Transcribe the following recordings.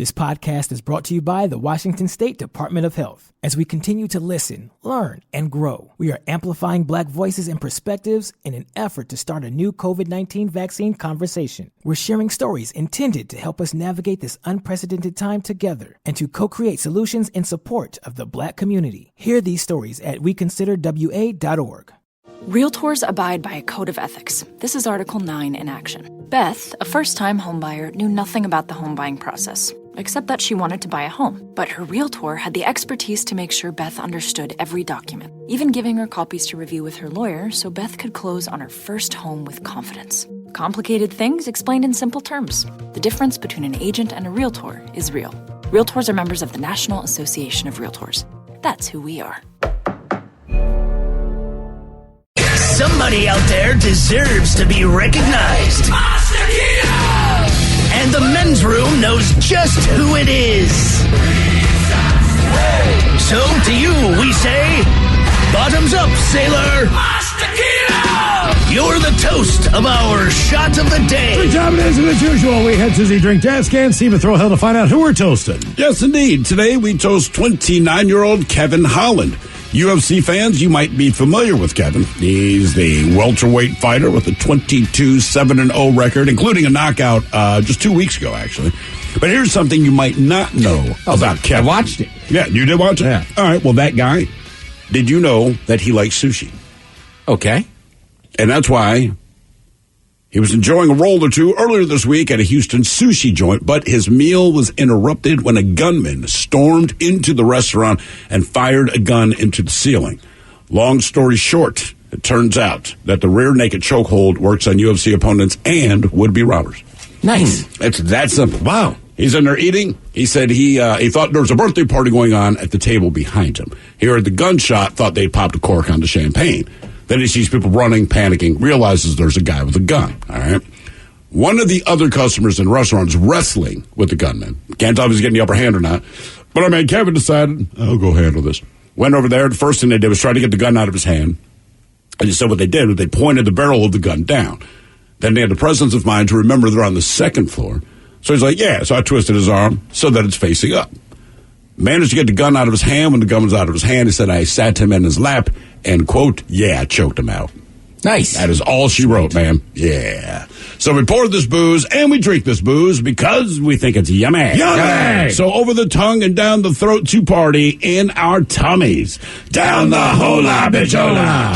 This podcast is brought to you by the Washington State Department of Health. As we continue to listen, learn, and grow, we are amplifying Black voices and perspectives in an effort to start a new COVID-19 vaccine conversation. We're sharing stories intended to help us navigate this unprecedented time together and to co-create solutions in support of the Black community. Hear these stories at weconsiderwa.org. Realtors abide by a code of ethics. This is Article 9 in action. Beth, a first-time homebuyer, knew nothing about the home buying process, except that she wanted to buy a home. But her realtor had the expertise to make sure Beth understood every document, even giving her copies to review with her lawyer so Beth could close on her first home with confidence. Complicated things explained in simple terms. The difference between an agent and a realtor is real. Realtors are members of the National Association of Realtors. That's who we are. Somebody out there deserves to be recognized. And the men's room knows just who it is. So to you, we say, bottoms up, sailor. You're the toast of our shot of the day. Good job it is, and as usual, we head to the drink desk and Steve Throw Hill to find out who we're toasting. Yes, indeed. Today we toast 29-year-old Kevin Holland. UFC fans, you might be familiar with Kevin. He's the welterweight fighter with a 22-7-0 record, including a knockout just 2 weeks ago, actually. But here's something you might not know about Kevin. I watched it. Yeah, you did watch it? Yeah. All right, well, that guy, did you know that he likes sushi? Okay. And that's why he was enjoying a roll or two earlier this week at a Houston sushi joint, but his meal was interrupted when a gunman stormed into the restaurant and fired a gun into the ceiling. Long story short, it turns out that the rear naked chokehold works on UFC opponents and would-be robbers. Nice. It's that simple. Wow. He's in there eating. He said he thought there was a birthday party going on at the table behind him. He heard the gunshot, thought they'd popped a cork on the champagne. Then he sees people running, panicking, realizes there's a guy with a gun, all right? One of the other customers in the restaurant is wrestling with the gunman. Can't tell if he's getting the upper hand or not. But, Kevin decided, I'll go handle this. Went over there. The first thing they did was try to get the gun out of his hand. And he said what they did was they pointed the barrel of the gun down. Then they had the presence of mind to remember they're on the second floor. So he's like, yeah. So I twisted his arm so that it's facing up. Managed to get the gun out of his hand. When the gun was out of his hand, he said, I sat him in his lap and, quote, yeah, choked him out. Nice. That is all she wrote, man. Yeah. So we poured this booze and we drink this booze because we think it's yummy. Yummy! So over the tongue and down the throat to party in our tummies. Down the hola bichola.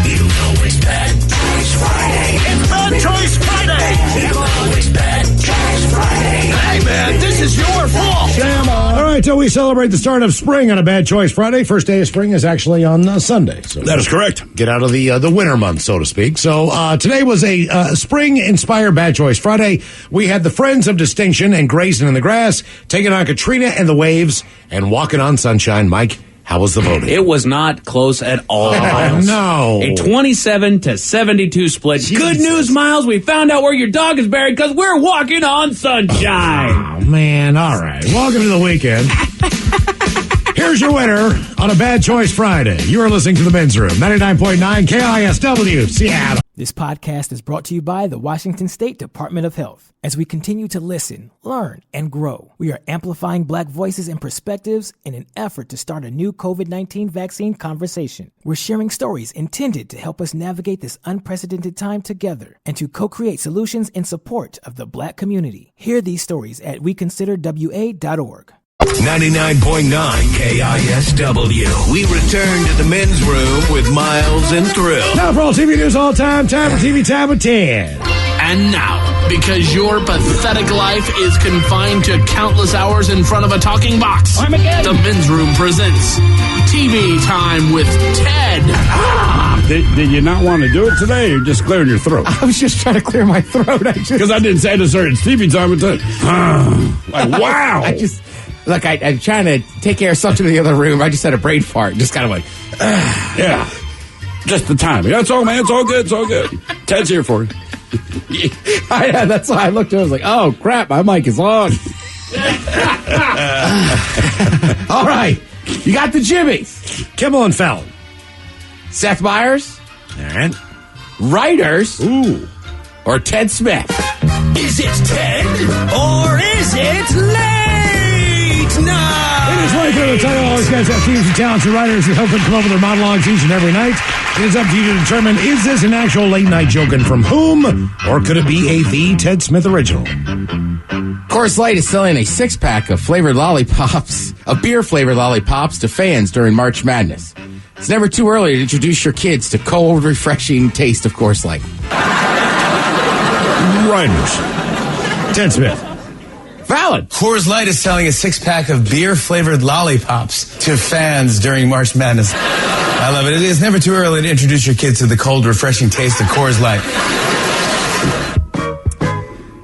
You know it's Bad Choice Friday. It's Bad Choice Friday. You know it's Bad Choice Friday. Hey, man, this is your fault. All right, so we celebrate the start of spring on a Bad Choice Friday. First day of spring is actually on Sunday. So That is correct. Get out of the winter month, so to speak. So today was a spring-inspired Bad Choice Friday. We had the Friends of Distinction and Grazing in the Grass taking on Katrina and the Waves and Walking on Sunshine. Mike, how was the voting? It was not close at all, Miles. No. A 27-72 split. Jesus. Good news, Miles. We found out where your dog is buried because we're walking on sunshine. Oh, man. All right. Welcome to the weekend. Here's your winner on a Bad Choice Friday. You are listening to The Men's Room, 99.9 KISW, Seattle. This podcast is brought to you by the Washington State Department of Health. As we continue to listen, learn, and grow, we are amplifying Black voices and perspectives in an effort to start a new COVID-19 vaccine conversation. We're sharing stories intended to help us navigate this unprecedented time together and to co-create solutions in support of the Black community. Hear these stories at weconsiderwa.org. 99.9 KISW. We return to the men's room with Miles and Thrill. Now for all TV news all time for TV Tab of 10. And now, because your pathetic life is confined to countless hours in front of a talking box, the men's room presents TV Time with Ted. Did you not want to do it today, or just clearing your throat? I was just trying to clear my throat. Because I didn't say it, sir. It's TV Time with Ted. Like, wow. Look, I'm trying to take care of something in the other room. I just had a brain fart. Just kind of like, yeah. Just the timing. That's all, man. It's all good. It's all good. Ted's here for you. That's why I looked at it. I was like, oh, crap, my mic is on. All right. You got the Jimmies. Kimmel and Fallon. Seth Meyers. And Writers. Ooh. Or Ted Smith. Is it Ted or is it guys have themes and talents and writers that help them come up with their monologues each and every night. It is up to you to determine, is this an actual late-night joke and from whom? Or could it be a The Ted Smith original? Coors Light is selling a 6-pack of flavored lollipops, of beer-flavored lollipops to fans during March Madness. It's never too early to introduce your kids to cold, refreshing taste of Coors Light. Writers. Ted Smith. Valid. Coors Light is selling a 6-pack of beer-flavored lollipops to fans during March Madness. I love it. It is never too early to introduce your kids to the cold, refreshing taste of Coors Light.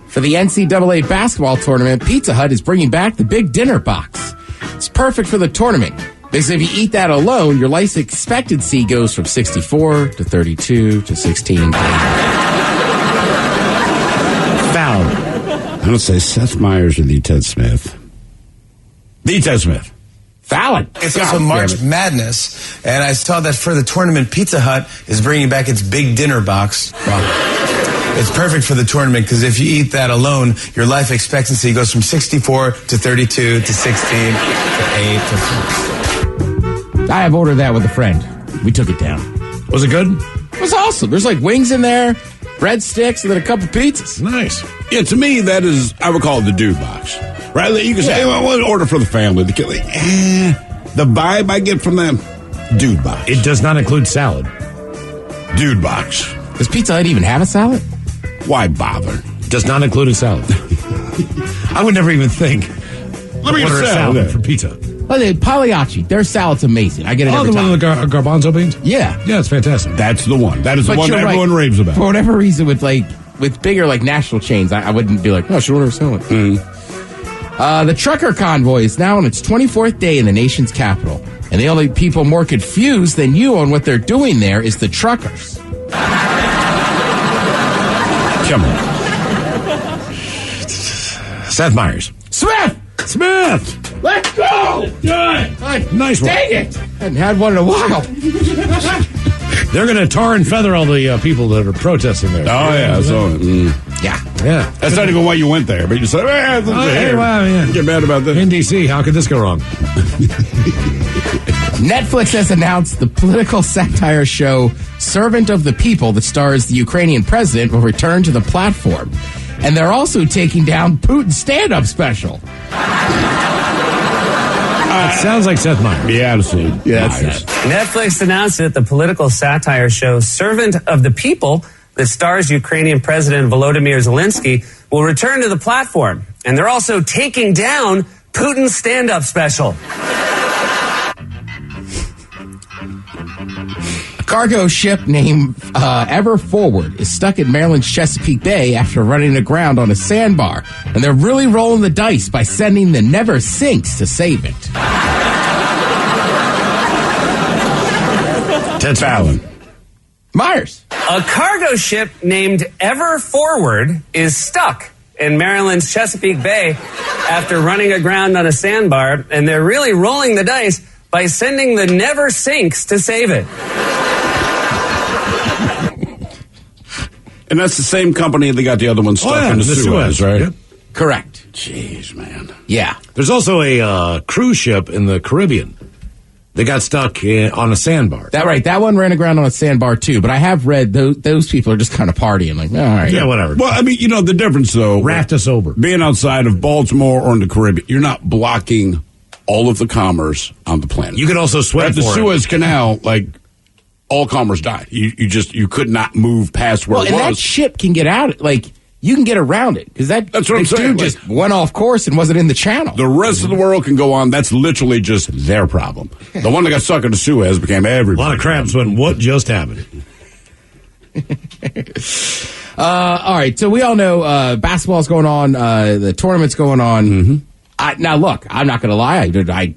For the NCAA basketball tournament, Pizza Hut is bringing back the Big Dinner Box. It's perfect for the tournament, because if you eat that alone, your life expectancy goes from 64 to 32 to 16 days. Foul. I don't say Seth Meyers or The Ted Smith. The Ted Smith. Valid. It's also March Madness, and I saw that for the tournament, Pizza Hut is bringing back its Big Dinner Box. Wow. It's perfect for the tournament because if you eat that alone, your life expectancy goes from 64 to 32 to 16 to 8 to 4. I have ordered that with a friend. We took it down. Was it good? It was awesome. There's like wings in there, breadsticks, and then a couple pizzas. Nice. Yeah, to me, that is, I would call it the dude box. Right? You can say, hey, well, what order for the family? The kid, the vibe I get from them, dude box. It does not include salad. Dude box. Does Pizza Hut even have a salad? Why bother? Does not include a salad. I would never even think. Let me order a salad for pizza. Oh, the Pagliacci. Their salad's amazing. I get it every time. Oh, the one with the garbanzo beans? Yeah. Yeah, it's fantastic. That's the one. That is the one that everyone raves about. For whatever reason, with bigger national chains, I wouldn't be like, oh, I should order a salad. The trucker convoy is now on its 24th day in the nation's capital. And the only people more confused than you on what they're doing there is the truckers. Come on. Seth Meyers. Smith! Let's go! Nice one. Dang it! Hadn't had one in a while. They're going to tar and feather all the people that are protesting there. Oh, yeah. So, Yeah. That's not even why you went there, but you said, get mad about this. In D.C., how could this go wrong? Netflix has announced the political satire show Servant of the People that stars the Ukrainian president will return to the platform. And they're also taking down Putin's stand-up special. It sounds like Seth Meyers. Yeah, absolutely. Yeah, that's Seth. Netflix announced that the political satire show Servant of the People that stars Ukrainian President Volodymyr Zelensky will return to the platform. And they're also taking down Putin's stand-up special. A cargo ship named Ever Forward is stuck in Maryland's Chesapeake Bay after running aground on a sandbar. And they're really rolling the dice by sending the Never Sinks to save it. Ted Fallon. Myers. A cargo ship named Ever Forward is stuck in Maryland's Chesapeake Bay after running aground on a sandbar, and they're really rolling the dice by sending the Never Sinks to save it. And that's the same company that got the other one stuck in the Suez, right? Yep. Correct. Jeez, man. Yeah. There's also a cruise ship in the Caribbean that got stuck on a sandbar. That one ran aground on a sandbar too, but I have read those people are just kind of partying. Like, all right. Yeah, whatever. Well, I mean, the difference, though. Raft us sober. Being outside of Baltimore or in the Caribbean, you're not blocking all of the commerce on the planet. You can also swim at the for Suez Canal, all commerce died. You could not move past where it was. And that ship can get out. You can get around it because that's what I'm saying. Dude just went off course and wasn't in the channel. The rest of the world can go on. That's literally just their problem. The one that got stuck in the Suez became everybody. A lot of crabs went, what just happened? All right, so we all know basketball's going on, the tournament's going on. Mm-hmm. Now, look, I'm not going to lie. I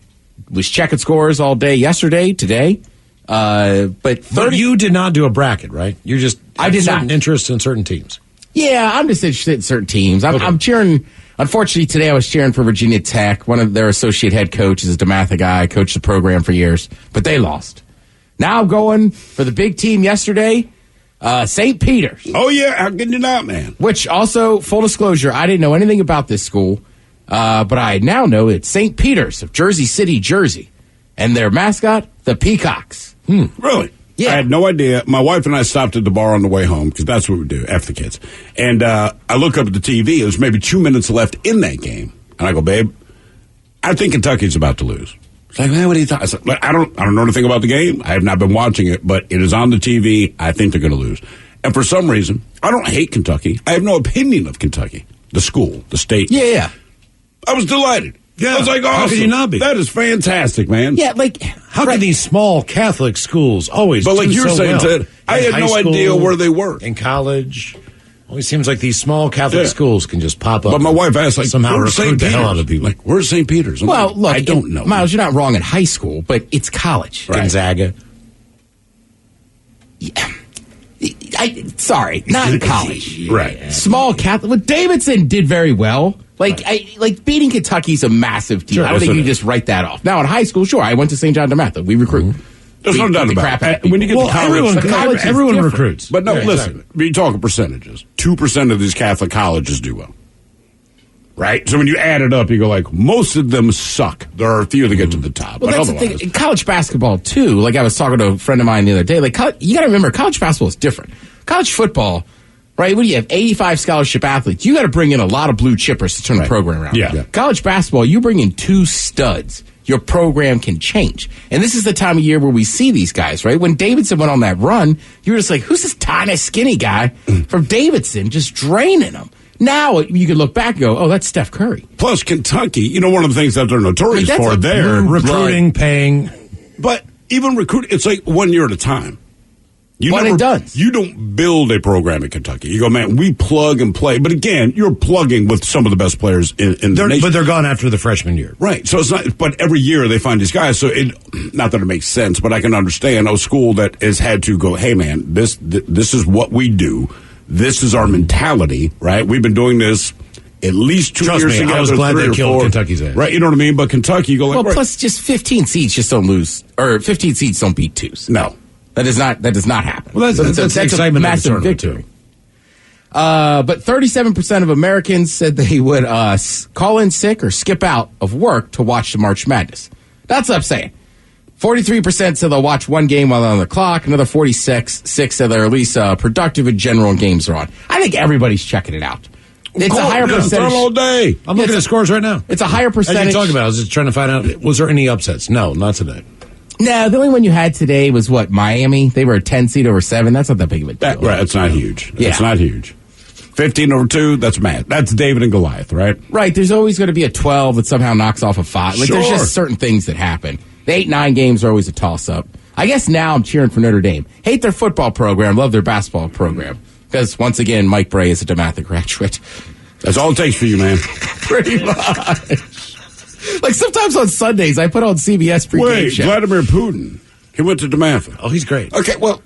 was checking scores all day yesterday, today. But you did not do a bracket, right? You're just I did certain not. interests in certain teams. Yeah, I'm just interested in certain teams. I'm cheering. Unfortunately, today I was cheering for Virginia Tech. One of their associate head coaches is a DeMatha guy. I coached the program for years, but they lost. Now I'm going for the big team yesterday, St. Peter's. Oh, yeah. How can you not, man? Which also, full disclosure, I didn't know anything about this school, but I now know it's St. Peter's of Jersey City, Jersey. And their mascot, the Peacocks. Really? Yeah. I had no idea. My wife and I stopped at the bar on the way home because that's what we do, F the kids. And I look up at the TV. There's maybe 2 minutes left in that game. And I go, babe, I think Kentucky's about to lose. It's like, man, what do you think? I said, I don't know anything about the game. I have not been watching it, but it is on the TV. I think they're going to lose. And for some reason, I don't hate Kentucky. I have no opinion of Kentucky, the school, the state. Yeah. I was delighted. Yeah. I was like, awesome. How could you not be? That is fantastic, man. Yeah, like... How can these small Catholic schools always But like do you're so saying, well? Ted, I had no idea where they were. In college. Always seems like these small Catholic schools can just pop up. But my wife asked, like, somehow where's recruit St. the hell Peter's? out of people. Like, where's St. Peter's? I'm Well, like, look, I don't know. Miles, you're not wrong in high school, but it's college. Right. Gonzaga. Yeah. Sorry, not in college. Right. Small Catholic. Well, Davidson did very well. Like, beating Kentucky's a massive deal. Sure, I don't think yes, you it just write that off. Now, in high school, sure, I went to St. John DeMatha. We recruit. There's no doubt about it. When you get to college, everyone recruits. But no, Yeah, listen, you're talking percentages. 2% of these Catholic colleges do well. Right? So when you add it up, you go like, most of them suck. There are a few that get to the top. Well, but that's the otherwise, thing. In college basketball, too, like I was talking to a friend of mine the other day, like, you got to remember, college basketball is different. College football, right, when you have 85 scholarship athletes, you got to bring in a lot of blue chippers to turn the program around. Yeah. College basketball, you bring in 2 studs, your program can change. And this is the time of year where we see these guys, right? When Davidson went on that run, you were just like, who's this tiny, skinny guy from Davidson just draining them? Now you can look back and go, oh, that's Steph Curry. plus Kentucky, one of the things that they're notorious That's for a there. blue Recruiting, paying. But even recruiting, it's like 1 year at a time. One and dones. You don't build a program in Kentucky. You go, man, we plug and play. But again, you're plugging with some of the best players in the nation. But they're gone after the freshman year. Right. So it's not, but every year they find these guys. So not that it makes sense, but I can understand a school that has had to go, hey man, this is what we do. This is our mentality, right? We've been doing this at least 2 Trust years me, together. I was glad 3 they or killed 4. Kentucky's ass. Right. You know what I mean? But Kentucky, you go like, Well, right. plus just 15 seeds just don't lose, or 15 seeds don't beat 2s. No. That does not happen. Well, that's the excitement a of the massive tournament, victory. But 37% of Americans said they would call in sick or skip out of work to watch the March Madness. That's what I'm saying. 43% said they'll watch one game while they're on the clock. Another 46% said they're at least productive in general when games are on. I think everybody's checking it out. It's a higher It's percentage. on all day. I'm looking at scores right now. It's a higher percentage. As you talked about, I was just trying to find out, was there any upsets? No, not today. No, the only one you had today was what, Miami? They were a 10 seed over 7. That's not that big of a deal. Right. It's not huge. Yeah. It's not huge. 15 over 2, that's mad. That's David and Goliath, right? Right. There's always going to be a 12 that somehow knocks off a 5. Like, there's Sure. just certain things that happen. The 8-9 games are always a toss-up. I guess now I'm cheering for Notre Dame. Hate their football program, love their basketball program. Because, once again, Mike Bray is a DeMatha graduate. That's all it takes for you, man. Pretty much. Like, sometimes on Sundays, I put on CBS pregame Wait, show. Vladimir Putin. He went to DeMatha. Oh, he's great. Okay, well,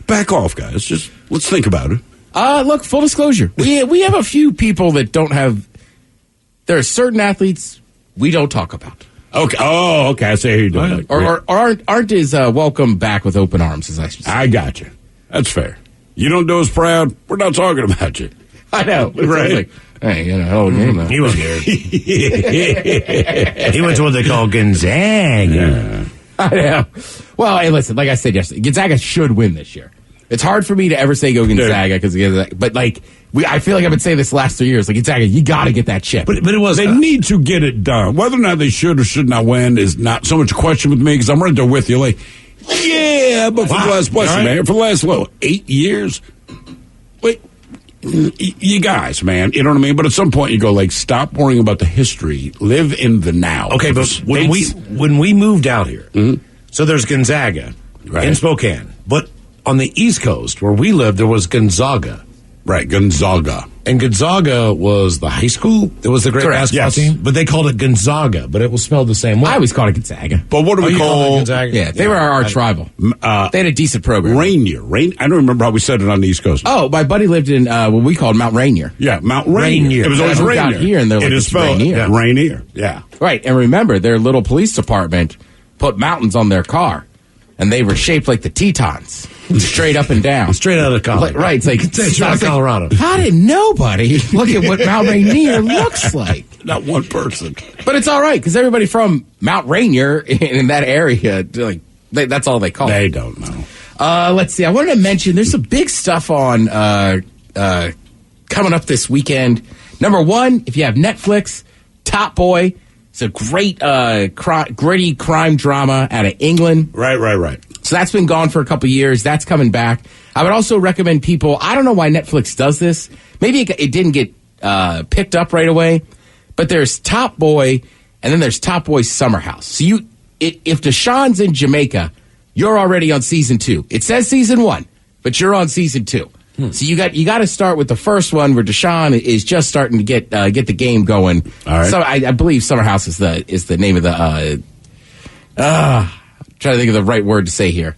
back off, guys. Just let's think about it. Look, full disclosure. We have a few people that don't have... There are certain athletes we don't talk about. Okay. Oh, okay. I see how you're doing it. Or aren't as welcome back with open arms, as I should say. I got you. That's fair. You don't do us proud, we're not talking about you. I know. Right. Like, hey, hell of a game, though. He was there. He went to what they call Gonzaga. Yeah. I know. Well, hey, listen, like I said yesterday, Gonzaga should win this year. It's hard for me to ever say go Gonzaga, but like, I feel like I've been saying this the last 3 years. Like, Gonzaga, you got to get that chip. But it was... They need to get it done. Whether or not they should or should not win is not so much a question with me, because I'm right there with you. Like, yeah, but for the last, man, for the last, 8 years? Wait, you guys, man, you know what I mean? But at some point you go, like, stop worrying about the history. Live in the now. Okay, but when we moved out here, so there's Gonzaga in Spokane, but on the East Coast, where we lived, there was Gonzaga. Right, Gonzaga. And Gonzaga was the high school. It was the great basketball team. But they called it Gonzaga, but it was spelled the same way. I always called it Gonzaga. But what do we call Gonzaga? Yeah, they were our arch rival. They had a decent program. Rainier. I don't remember how we said it on the East Coast. Oh, my buddy lived in what we called Mount Rainier. Yeah, Mount Rainier. It was always Rainier. Rainier. Out here, and they're like, it is spelled Rainier. Rainier. Yeah. Right, and remember, their little police department put mountains on their car, and they were shaped like the Tetons. straight up and down. Straight out of Colorado. Right. It's like, straight out of Colorado. How did nobody look at what Mount Rainier looks like? Not one person. But it's all right, because everybody from Mount Rainier in that area, like, that's all they call it. They don't know. Let's see. I wanted to mention there's some big stuff on coming up this weekend. Number one, if you have Netflix, Top Boy. It's a great gritty crime drama out of England. Right. So that's been gone for a couple years. That's coming back. I would also recommend people, I don't know why Netflix does this. Maybe it didn't get picked up right away. But there's Top Boy, and then there's Top Boy Summer House. So if Deshaun's in Jamaica, you're already on season 2. It says season 1, but you're on season 2. So you got to start with the first one where Deshaun is just starting to get the game going. All right. So I believe Summer House is the name of the. Trying to think of the right word to say here.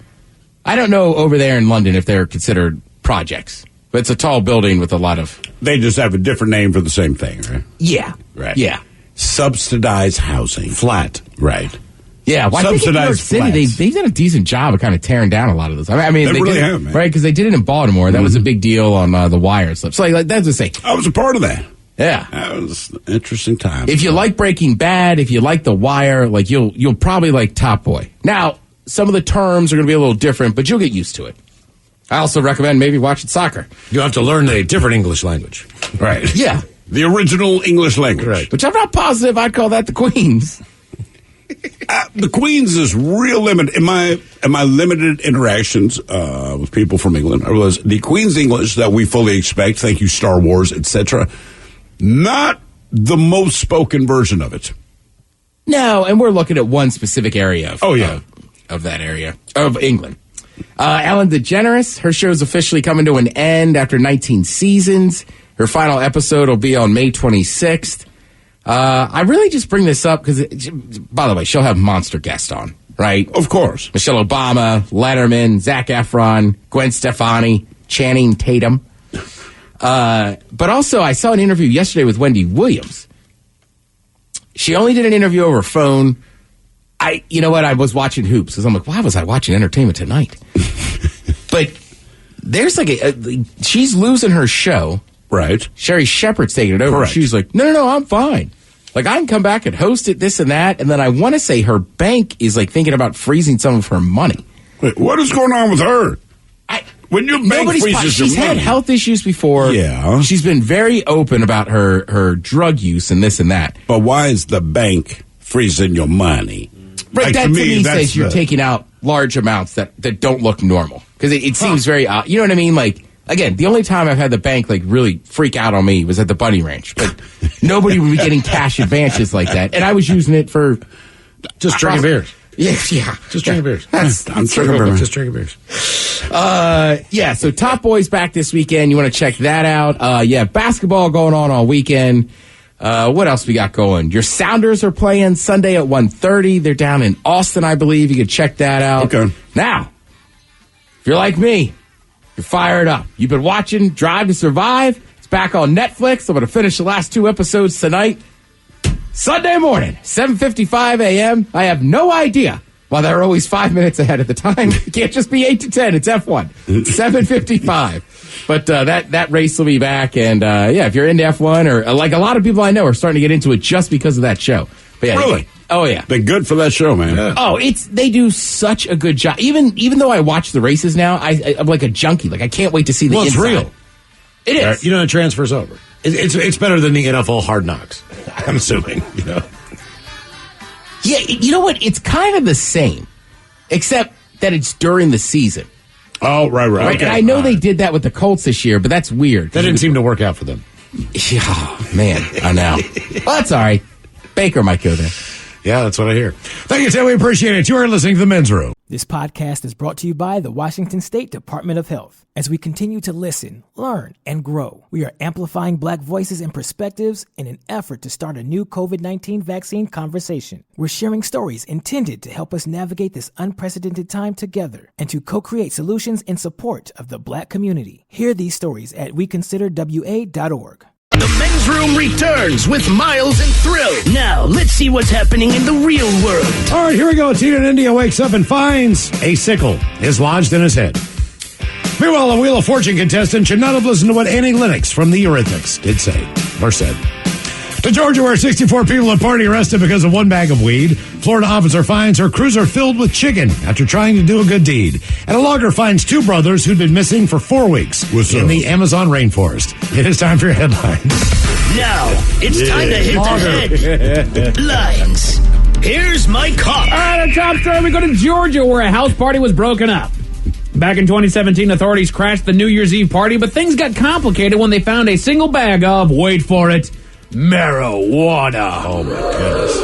I don't know over there in London if they're considered projects, but it's a tall building with a lot of. They just have a different name for the same thing, right? Yeah. Right. Yeah. Subsidized housing. Flat. Right. Yeah, well, I think in New York City, they've done a decent job of kind of tearing down a lot of those. I mean, they really did, have, man. Right, because they did it in Baltimore. That was a big deal on The Wire and stuff. So, like, that's to say. I was a part of that. Yeah. That was an interesting time. If you like Breaking Bad, if you like The Wire, like, you'll probably like Top Boy. Now, some of the terms are going to be a little different, but you'll get used to it. I also recommend maybe watching soccer. You'll have to learn a different English language. Right. Yeah. The original English language. Right. Which I'm not positive I'd call that the Queen's. The Queen's is real limited. In my limited interactions with people from England, it was the Queen's English that we fully expect. Thank you, Star Wars, etc. Not the most spoken version of it. No, and we're looking at one specific area of that area of England. Ellen DeGeneres, her show's officially coming to an end after 19 seasons. Her final episode will be on May 26th. I really just bring this up because, by the way, she'll have monster guests on, right? Of course. Michelle Obama, Letterman, Zac Efron, Gwen Stefani, Channing Tatum. But also, I saw an interview yesterday with Wendy Williams. She only did an interview over phone. You know what? I was watching hoops because I'm like, why was I watching Entertainment Tonight? But there's like she's losing her show. Right. Sherry Shepherd's taking it over. Correct. She's like, no, I'm fine. Like, I can come back and host it, this and that. And then I want to say her bank is like thinking about freezing some of her money. Wait, what is going on with her? When your bank freezes your She's had money. health issues before. Yeah. She's been very open about her drug use and this and that. But why is the bank freezing your money? Right, Like, that to me that's says you're taking out large amounts that don't look normal. Because it seems very odd. You know what I mean? Like, again, the only time I've had the bank like really freak out on me was at the bunny ranch. But nobody would be getting cash advances like that. And I was using it for just drinking beers. Yeah. Just drinking beers. I'm drinking beers. Just drinking beers. So Top Boy's back this weekend. You want to check that out. Basketball going on all weekend. What else we got going? Your Sounders are playing Sunday at 1:30. They're down in Austin, I believe. You can check that out. Okay. Now, if you're like me, you're fired up. You've been watching Drive to Survive. It's back on Netflix. I'm going to finish the last 2 episodes tonight. Sunday morning, 7:55 a.m. I have no idea why they're always 5 minutes ahead of the time. It can't just be 8 to 10. It's F1. 7:55. But that race will be back. And, if you're into F1 or like a lot of people I know are starting to get into it just because of that show. But yeah, really? Oh, yeah. Been good for that show, man. Yeah. Oh, they do such a good job. Even though I watch the races now, I'm like a junkie. Like, I can't wait to see the inside. It's real. It is. You know, it transfers over. It's better than the NFL Hard Knocks, I'm assuming, you know. Yeah, you know what? It's kind of the same, except that it's during the season. Oh, right. Okay. And I know they did that with the Colts this year, but that's weird. That didn't seem to work out for them. Yeah, man, I know. Well, that's all right. Baker might go there. Yeah, that's what I hear. Thank you, Tim. We appreciate it. You are listening to The Men's Room. This podcast is brought to you by the Washington State Department of Health. As we continue to listen, learn, and grow, we are amplifying Black voices and perspectives in an effort to start a new COVID-19 vaccine conversation. We're sharing stories intended to help us navigate this unprecedented time together and to co-create solutions in support of the Black community. Hear these stories at weconsiderwa.org. The Men's Room returns with Miles and Thrill. Now, let's see what's happening in the real world. All right, here we go. A teen in India wakes up and finds a sickle is lodged in his head. Meanwhile, a Wheel of Fortune contestant should not have listened to what Annie Lennox from the Eurythmics did say, or said. To Georgia, where 64 people at party arrested because of one bag of weed. Florida officer finds her cruiser filled with chicken after trying to do a good deed. And a logger finds two brothers who'd been missing for 4 weeks in the Amazon rainforest. It is time for your headlines. Now, it's time to hit the headlines. Here's my cop. All right, our top story, we go to Georgia, where a house party was broken up. Back in 2017, authorities crashed the New Year's Eve party, but things got complicated when they found a single bag of, wait for it, marijuana. Oh, my goodness.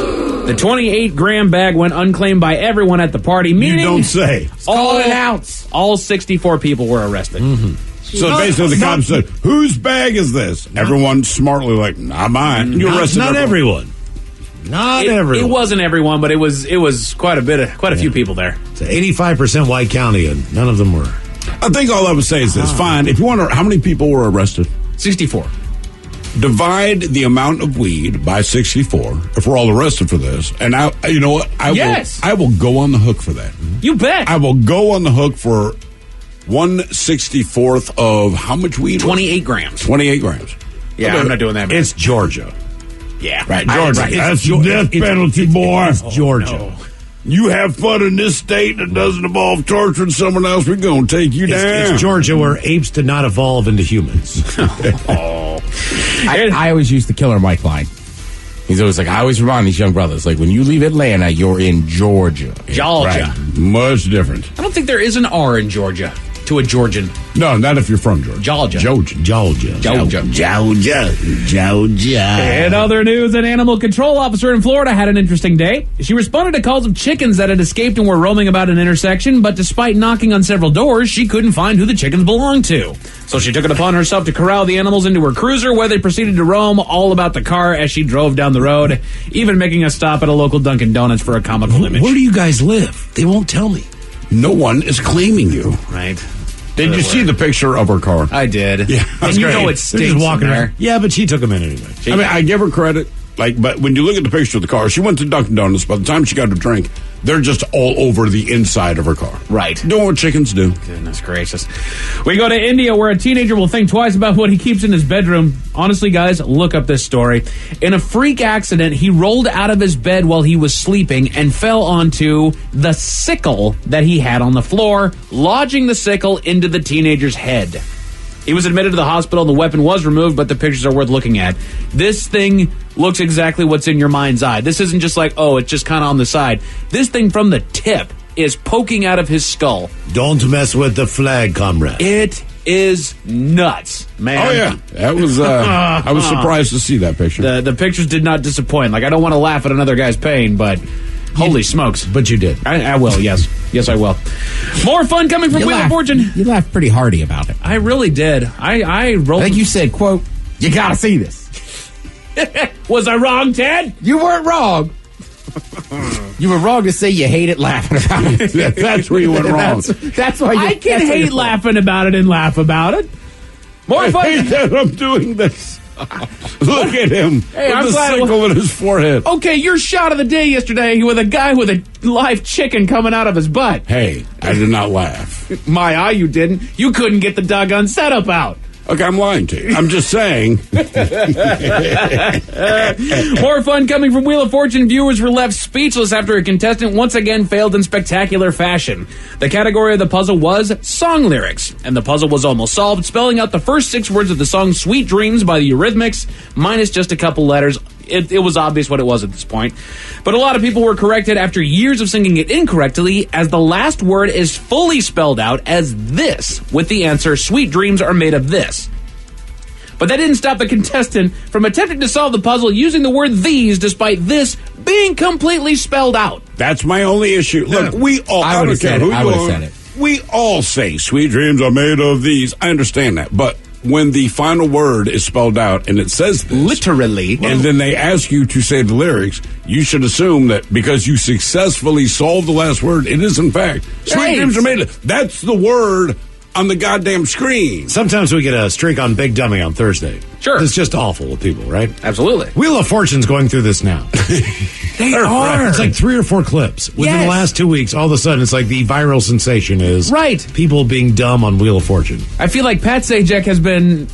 The 28-gram bag went unclaimed by everyone at the party, meaning... You don't say. All 64 people were arrested. Mm-hmm. So basically the cops said, whose bag is this? Everyone smartly like, not mine. You arrested Not everyone. Not everyone. It wasn't everyone, but it was quite a few people there. It's an 85% white county, and none of them were. I think all I would say is this. Fine. If you wonder how many people were arrested? 64. Divide the amount of weed by 64 if we're all arrested for this. And you know what? I will go on the hook for that. You bet. I will go on the hook for 1/64 of how much weed? 28 grams. 28 grams. Yeah, Okay. I'm not doing that. Man. It's Georgia. Yeah. Right, Georgia. That's the death penalty, boy. It's Georgia. No. You have fun in this state that doesn't involve torturing someone else, we're going to take you down. It's Georgia, where apes did not evolve into humans. I always use the Killer Mike line. He's always like, I always remind these young brothers, like, when you leave Atlanta, you're in Georgia. Georgia. Right. Much different. I don't think there is an R in Georgia to a Georgian. No, not if you're from Georgia. Georgia. Georgia. In other news, an animal control officer in Florida had an interesting day. She responded to calls of chickens that had escaped and were roaming about an intersection, but despite knocking on several doors, she couldn't find who the chickens belonged to. So she took it upon herself to corral the animals into her cruiser, where they proceeded to roam all about the car as she drove down the road, even making a stop at a local Dunkin' Donuts for a comical image. Where do you guys live? They won't tell me. No one is claiming you. Right. Did you see the picture of her car? I did. Yeah, and you know it They're stinks just walking in there. around. Yeah, but she took them in anyway. I mean, I give her credit. But when you look at the picture of the car, she went to Dunkin' Donuts. By the time she got her drink, they're just all over the inside of her car. Right. Doing what chickens do. Goodness gracious. We go to India, where a teenager will think twice about what he keeps in his bedroom. Honestly, guys, look up this story. In a freak accident, he rolled out of his bed while he was sleeping and fell onto the sickle that he had on the floor, lodging the sickle into the teenager's head. He was admitted to the hospital. The weapon was removed, but the pictures are worth looking at. This thing looks exactly what's in your mind's eye. This isn't just like, oh, it's just kind of on the side. This thing from the tip is poking out of his skull. Don't mess with the flag, comrade. It is nuts, man. Oh, yeah. That was, I was surprised to see that picture. The pictures did not disappoint. Like, I don't want to laugh at another guy's pain, but holy smokes. But you did. I will, yes. Yes, I will. More fun coming from Wheel of Fortune. You laughed pretty hearty about it. I really did. I rolled. I think you said, quote, you gotta see this. Was I wrong, Ted? You weren't wrong. You were wrong to say you hated laughing about it. That's where you went wrong. That's why I can hate laughing about it and laugh about it. More fun. I hate that I'm doing this. Look at him. Hey, with I'm the glad sickle in his forehead. Okay, your shot of the day yesterday with a guy with a live chicken coming out of his butt. Hey, I did not laugh. My eye, you didn't. You couldn't get the doggone setup out. Okay, I'm lying to you. I'm just saying. More fun coming from Wheel of Fortune. Viewers were left speechless after a contestant once again failed in spectacular fashion. The category of the puzzle was song lyrics, and the puzzle was almost solved, spelling out the first 6 words of the song Sweet Dreams by the Eurythmics, minus just a couple letters. It was obvious what it was at this point. But a lot of people were corrected after years of singing it incorrectly, as the last word is fully spelled out as this, with the answer, sweet dreams are made of this. But that didn't stop the contestant from attempting to solve the puzzle using the word these, despite this being completely spelled out. That's my only issue. Look, we all, I don't care who you are, we all say sweet dreams are made of these. I understand that. But when the final word is spelled out and it says this, literally, and then they ask you to say the lyrics, you should assume that because you successfully solved the last word, it is in fact sweet dreams are made of. That's the word on the goddamn screen. Sometimes we get a streak on Big Dummy on Thursday. Sure. It's just awful with people, right? Absolutely. Wheel of Fortune's going through this now. They are. It's like 3 or 4 clips. Within the last 2 weeks, all of a sudden, it's like the viral sensation is people being dumb on Wheel of Fortune. I feel like Pat Sajak has been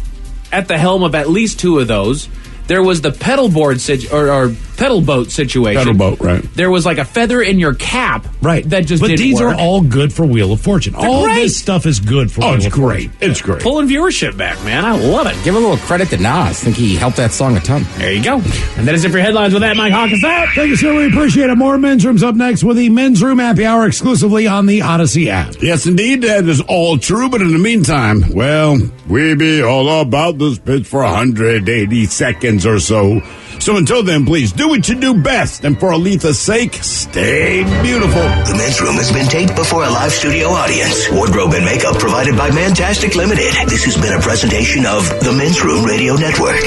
at the helm of at least 2 of those. There was the pedal board or pedal boat situation. Pedal boat, right. There was like a feather in your cap. Right. That just But didn't these work. are all good for Wheel of Fortune. All great. this stuff is good for Wheel of Fortune. It's great. Pulling viewership back, man. I love it. Give a little credit to Nas. I think he helped that song a ton. There you go. And that is it for headlines. With that, Mike Hawkins out. Thank you, sir. We appreciate it. More Men's Room's up next with the Men's Room Happy Hour exclusively on the Odyssey app. Yes, indeed, that is all true. But in the meantime, well, we be all about this pitch for 180 seconds or so. So until then, please do what you do best. And for Aletha's sake, stay beautiful. The Men's Room has been taped before a live studio audience. Wardrobe and makeup provided by Mantastic Limited. This has been a presentation of the Men's Room Radio Network.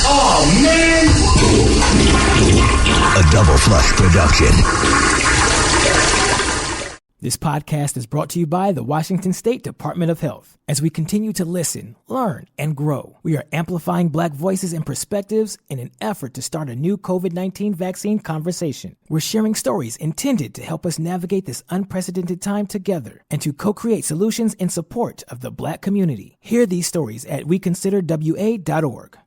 Oh, man! A Double Flush production. This podcast is brought to you by the Washington State Department of Health. As we continue to listen, learn, and grow, we are amplifying Black voices and perspectives in an effort to start a new COVID-19 vaccine conversation. We're sharing stories intended to help us navigate this unprecedented time together and to co-create solutions in support of the Black community. Hear these stories at weconsiderwa.org.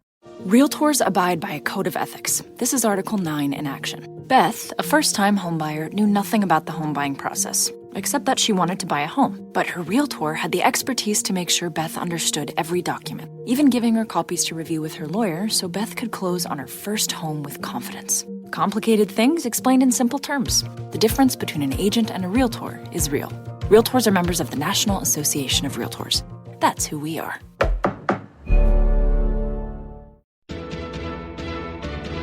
Realtors abide by a code of ethics. This is Article 9 in action. Beth, a first-time homebuyer, knew nothing about the home buying process, except that she wanted to buy a home. But her realtor had the expertise to make sure Beth understood every document, even giving her copies to review with her lawyer so Beth could close on her first home with confidence. Complicated things explained in simple terms. The difference between an agent and a realtor is real. Realtors are members of the National Association of Realtors. That's who we are.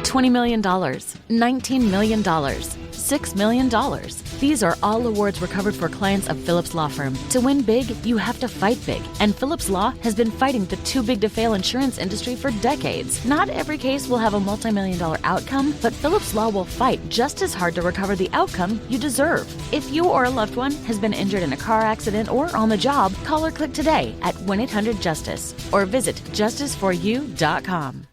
$20 million, $19 million, $6 million. These are all awards recovered for clients of Phillips Law Firm. To win big, you have to fight big. And Phillips Law has been fighting the too-big-to-fail insurance industry for decades. Not every case will have a multi-million-dollar outcome, but Phillips Law will fight just as hard to recover the outcome you deserve. If you or a loved one has been injured in a car accident or on the job, call or click today at 1-800-JUSTICE or visit justiceforyou.com.